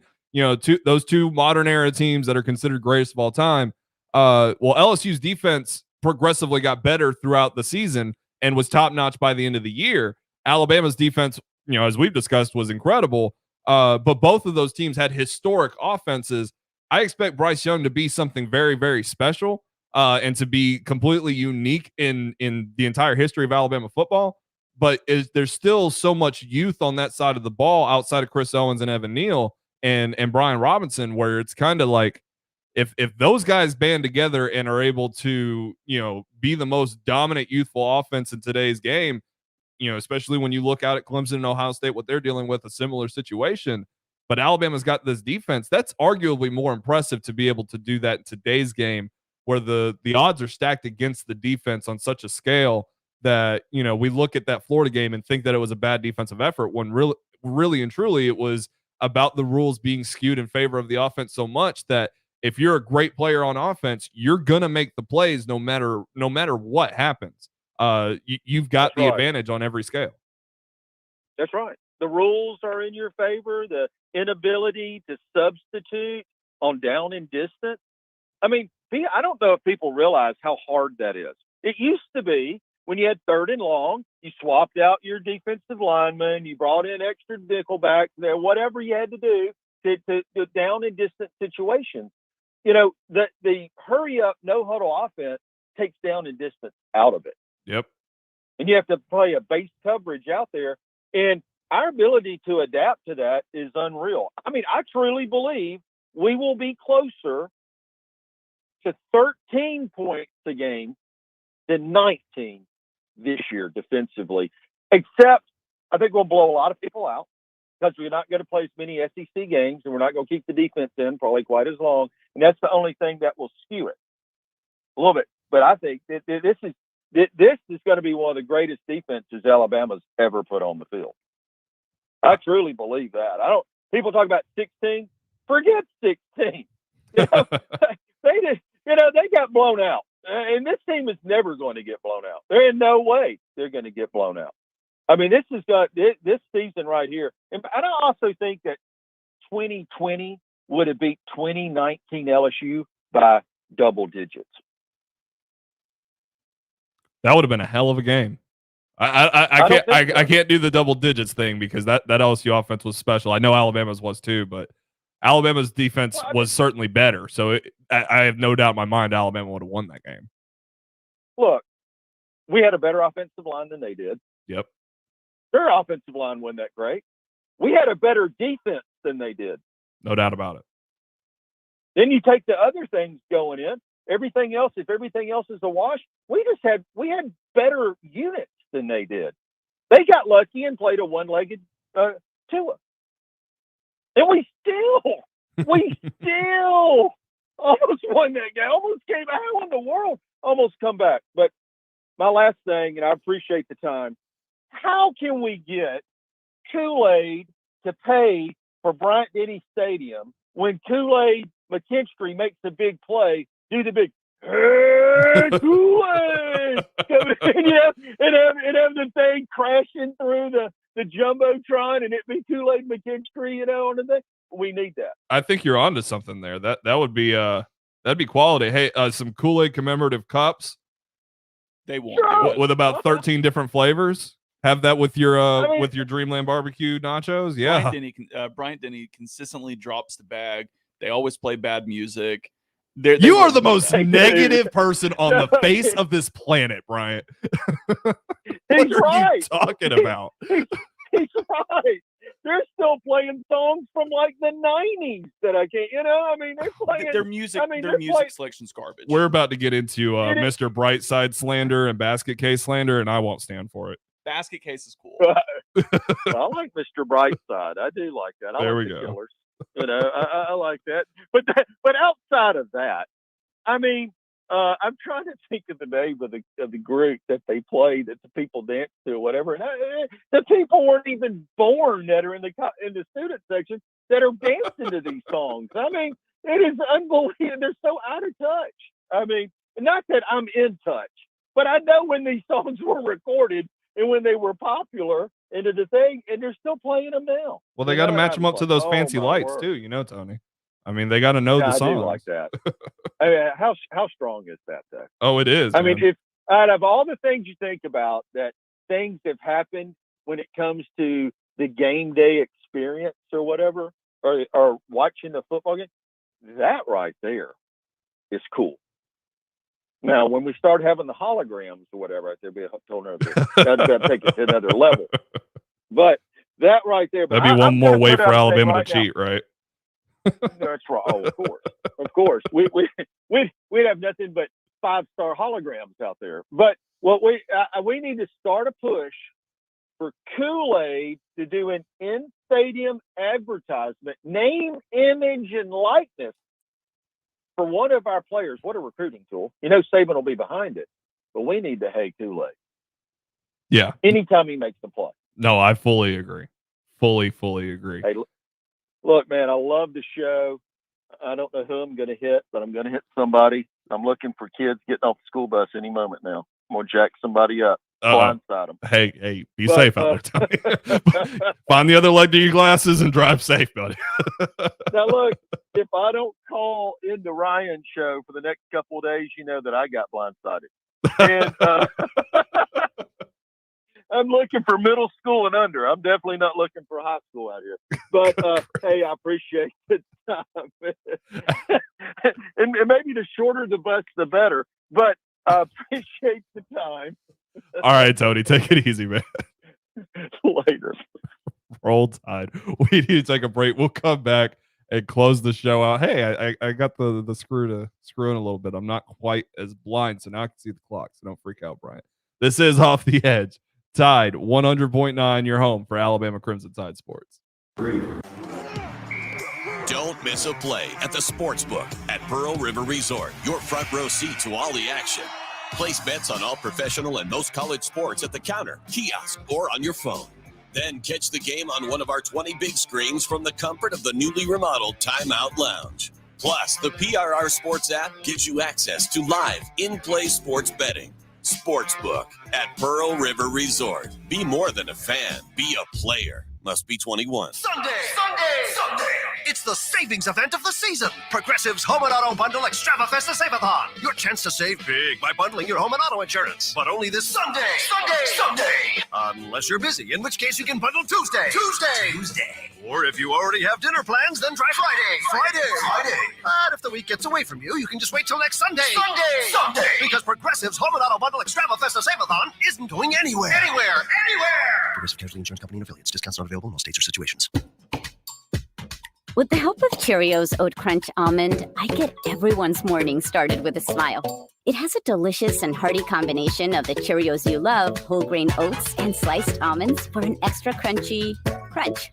those two modern era teams that are considered greatest of all time. LSU's defense progressively got better throughout the season and was top notch by the end of the year. Alabama's defense, as we've discussed, was incredible. But both of those teams had historic offenses. I expect Bryce Young to be something very, very special and to be completely unique in the entire history of Alabama football. But there's still so much youth on that side of the ball outside of Chris Owens and Evan Neal and Brian Robinson, where it's kind of like if those guys band together and are able to, be the most dominant youthful offense in today's game, especially when you look out at Clemson and Ohio State, what they're dealing with, a similar situation. But Alabama's got this defense that's arguably more impressive to be able to do that in today's game, where the odds are stacked against the defense on such a scale that, we look at that Florida game and think that it was a bad defensive effort when really and truly it was about the rules being skewed in favor of the offense so much that if you're a great player on offense, you're going to make the plays no matter what happens. You've got the advantage on every scale. That's right. The rules are in your favor. The inability to substitute on down and distance. I mean, I don't know if people realize how hard that is. It used to be when you had 3rd and long, you swapped out your defensive lineman, you brought in extra nickelback there, whatever you had to do to down and distance situations. The hurry up, no huddle offense takes down and distance out of it. Yep. And you have to play a base coverage out there. And our ability to adapt to that is unreal. I mean, I truly believe we will be closer to 13 points a game than 19 this year defensively. Except I think we'll blow a lot of people out because we're not going to play as many SEC games and we're not going to keep the defense in probably quite as long. And that's the only thing that will skew it a little bit. But I think this is going to be one of the greatest defenses Alabama's ever put on the field. I truly believe that. People talk about 16. Forget 16. They got blown out. And this team is never going to get blown out. There is no way they're going to get blown out. I mean, this season right here. And I also think that 2020 would have beat 2019 LSU by double digits. That would have been a hell of a game. I can't do the double digits thing because that LSU offense was special. I know Alabama's was too, but Alabama's defense was certainly better. So I have no doubt in my mind Alabama would have won that game. Look, we had a better offensive line than they did. Yep. Their offensive line wasn't that great. We had a better defense than they did. No doubt about it. Then you take the other things going in. Everything else, if everything else is a wash, we had better units than they did. They got lucky and played a one-legged Tua. And we still almost won that game. Almost came out. How in the world almost come back? But my last thing, and I appreciate the time, how can we get Kool-Aid to pay for Bryant-Denny Stadium when Kool-Aid McKinstry makes a big play, do the big hey, Kool-Aid, and have the thing crashing through the Jumbotron and it be Kool-Aid McKinstry, on the thing? We need that. I think you're onto something there. That would be that'd be quality. Hey, some Kool-Aid commemorative cups. They won't with about 13 different flavors. Have that with your with your Dreamland barbecue nachos. Yeah, Bryant Denny consistently drops the bag. They always play bad music. You are the most negative person on the face of this planet, Bryant. He's right. Are you talking about? He's right. They're still playing songs from like the 90s that I can't, they're playing their music. Their music selection's garbage. We're about to get into Mr. Brightside slander and basket case slander, and I won't stand for it. Basket case is cool. I like Mr. Brightside. I do like that. There like we go. Killers. I like that. But outside of that, I'm trying to think of the name of the group that they play that the people dance to or whatever. And the people weren't even born that are in the student section that are dancing to these songs. It is unbelievable. They're so out of touch. Not that I'm in touch, but I know when these songs were recorded and when they were popular and the thing, and they're still playing them now. Well, they got to match them up to those fancy lights too, Tony. They got to know the songs. I do like that. How strong is that, though? Oh, it is. If out of all the things you think about that things have happened when it comes to the game day experience or whatever, or watching the football game, that right there is cool. Now, when we start having the holograms or whatever, there'll be a whole nother. That'd take it to another level. But that right there, that'd be one more way for Alabama to cheat, right? That's right. Oh, of course. We'd have nothing but 5-star holograms out there. But what we need to start a push for Kool-Aid to do an in-stadium advertisement, name, image, and likeness for one of our players. What a recruiting tool! Saban will be behind it, but we need to hate Kool-Aid. Yeah. Anytime he makes the play. No, I fully agree. Fully agree. Hey, look, man, I love the show. I don't know who I'm going to hit, but I'm going to hit somebody. I'm looking for kids getting off the school bus any moment now. I'm going to jack somebody up, blindside them. Hey, be safe out there, Tony. Find the other leg to your glasses and drive safe, buddy. Now, look, if I don't call in the Ryan show for the next couple of days, you know that I got blindsided. And I'm looking for middle school and under. I'm definitely not looking for high school out here. But, hey, I appreciate the time. and maybe the shorter the bus, the better. But I appreciate the time. All right, Tony, take it easy, man. Later. Roll Tide. We need to take a break. We'll come back and close the show out. Hey, I got the screw in a little bit. I'm not quite as blind, so now I can see the clock. So don't freak out, Brian. This is Off the Edge. Tide 100.9, your home for Alabama Crimson Tide sports. Don't miss a play at the Sportsbook at Pearl River Resort. Your front row seat to all the action. Place bets on all professional and most college sports at the counter, kiosk, or on your phone. Then catch the game on one of our 20 big screens from the comfort of the newly remodeled Timeout Lounge. Plus, the PRR Sports app gives you access to live in-play sports betting. Sportsbook at Pearl River Resort. Be more than a fan. Be a player. Must be 21. Sunday! It's the savings event of the season. Progressive's Home and Auto Bundle Extravafesta Save-a-thon. Your chance to save big by bundling your home and auto insurance. But only this Sunday. Unless you're busy, in which case you can bundle Tuesday. Or if you already have dinner plans, then try Friday. But if the week gets away from you, you can just wait till next Sunday. Because Progressive's Home and Auto Bundle Extravafesta Save-a-thon isn't going anywhere. Progressive Casualty Insurance Company and affiliates. Discounts not available in all states or situations. With the help of Cheerios Oat Crunch Almond, I get everyone's morning started with a smile. It has a delicious and hearty combination of the Cheerios you love, whole grain oats, and sliced almonds for an extra crunchy crunch.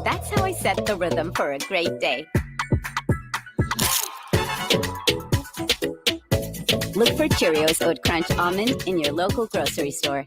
That's how I set the rhythm for a great day. Look for Cheerios Oat Crunch Almond in your local grocery store.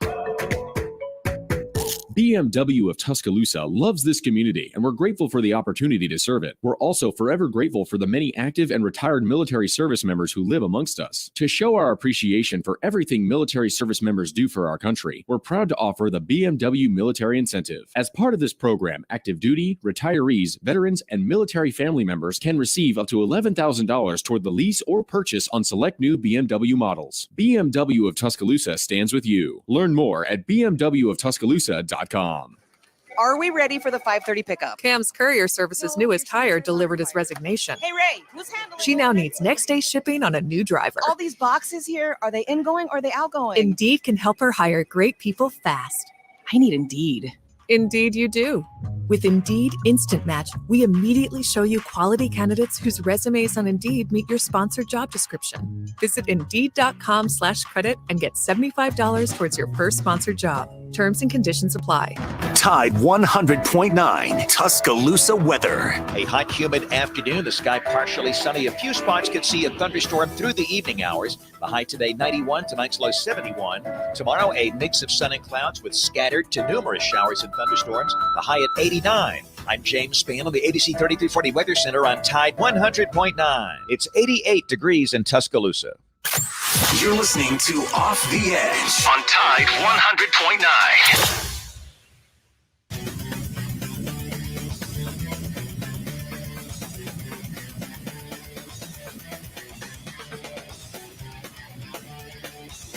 BMW of Tuscaloosa loves this community, and we're grateful for the opportunity to serve it. We're also forever grateful for the many active and retired military service members who live amongst us. To show our appreciation for everything military service members do for our country, we're proud to offer the BMW Military Incentive. As part of this program, active duty, retirees, veterans, and military family members can receive up to $11,000 toward the lease or purchase on select new BMW models. BMW of Tuscaloosa stands with you. Learn more at bmwoftuscaloosa.com. Are we ready for the 5:30 pickup? Cam's Courier Service's newest hire delivered his resignation. Hey, Ray, who's handling She now needs next day shipping on a new driver. all these boxes here? Are they ingoing or are they outgoing? Indeed can help her hire great people fast. I need Indeed. Indeed you do. With Indeed Instant Match, we immediately show you quality candidates whose resumes on Indeed meet your sponsored job description. Visit Indeed.com/credit and get $75 towards your first sponsored job. Terms and conditions apply. Tide 100.9 Tuscaloosa weather. A hot, humid afternoon. The sky partially sunny. A few spots could see a thunderstorm through the evening hours. The high today 91, tonight's low 71. Tomorrow a mix of sun and clouds with scattered to numerous showers and thunderstorms. The high at 89. I'm James Spann on the ABC 3340 Weather Center on Tide 100.9. It's 88 degrees in Tuscaloosa. You're listening to Off the Edge on Tide 100.9.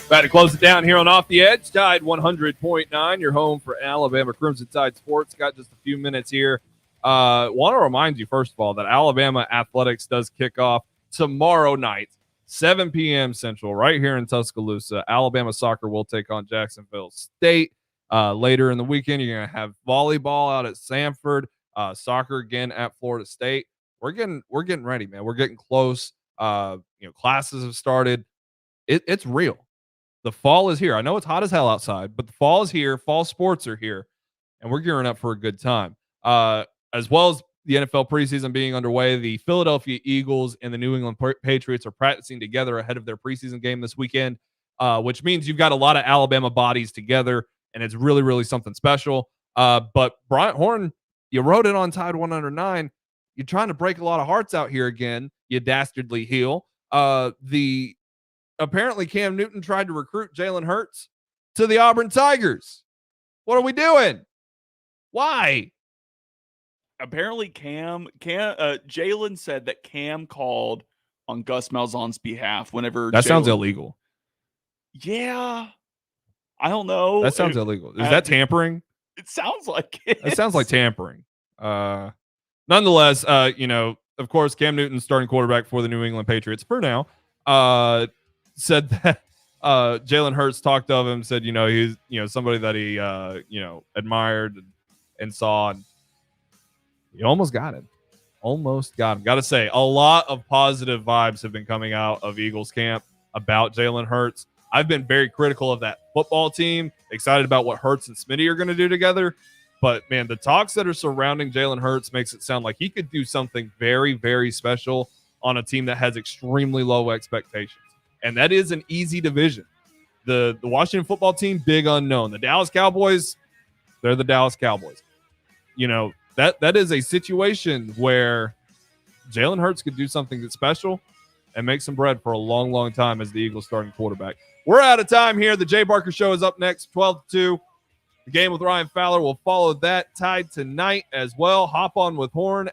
About to close it down here on Off the Edge, Tide 100.9, your home for Alabama Crimson Tide Sports. Got just a few minutes here. Want to remind you, first of all, that Alabama Athletics does kick off tomorrow night, 7 p.m. Central, right here in Tuscaloosa. Alabama soccer will take on Jacksonville State. Later in the weekend, you're going to have volleyball out at Samford, soccer again at Florida State. We're getting ready, man. We're getting close. Classes have started. It's real. The fall is here. I know it's hot as hell outside, but the fall is here. Fall sports are here, and we're gearing up for a good time. As well as the NFL preseason being underway, the Philadelphia Eagles and the New England Patriots are practicing together ahead of their preseason game this weekend, which means you've got a lot of Alabama bodies together, and it's really, really something special. But Bryant Horn, you wrote it on Tide 109. You're trying to break a lot of hearts out here again, you dastardly heel. Apparently Cam Newton tried to recruit Jalen Hurts to the Auburn Tigers. What are we doing? Why? Apparently Jalen said that Cam called on Gus Malzahn's behalf whenever that sounds illegal. Yeah. I don't know. That sounds illegal. Is that tampering? It sounds like it. It sounds like tampering. Nonetheless, of course, Cam Newton, starting quarterback for the New England Patriots for now, said that Jalen Hurts talked of him, said, he's, somebody that he, admired and saw, and he almost got him. Got to say, a lot of positive vibes have been coming out of Eagles camp about Jalen Hurts. I've been very critical of that football team, excited about what Hurts and Smitty are going to do together. But, man, the talks that are surrounding Jalen Hurts makes it sound like he could do something very, very special on a team that has extremely low expectations. And that is an easy division. The Washington football team, big unknown. The Dallas Cowboys, they're the Dallas Cowboys. That is a situation where Jalen Hurts could do something that's special and make some bread for a long, long time as the Eagles starting quarterback. We're out of time here. The Jay Barker Show is up next, 12 to 2. The Game with Ryan Fowler will follow that. Tide tonight as well. Hop on with Horn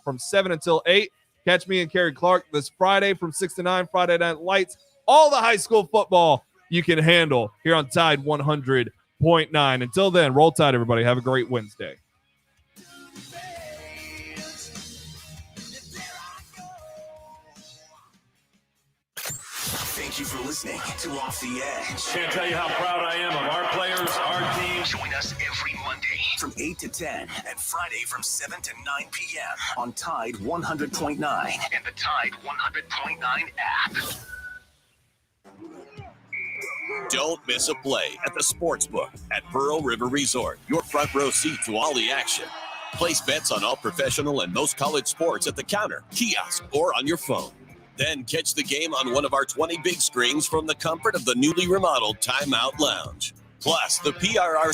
from 7 until 8. Catch me and Kerry Clark this Friday from 6 to 9, Friday Night Lights. All the high school football you can handle here on Tide 100.9. Until then, roll Tide, everybody. Have a great Wednesday. Thank you for listening to Off the Edge. Can't tell you how proud I am of our players, our team. Join us every Monday from 8 to 10 and Friday from 7 to 9 p.m. on Tide 100.9 and the Tide 100.9 app. Don't miss a play at the Sportsbook at Pearl River Resort. Your front row seat to all the action. Place bets on all professional and most college sports at the counter, kiosk, or on your phone. Then catch the game on one of our 20 big screens from the comfort of the newly remodeled Timeout Lounge. Plus, the PRR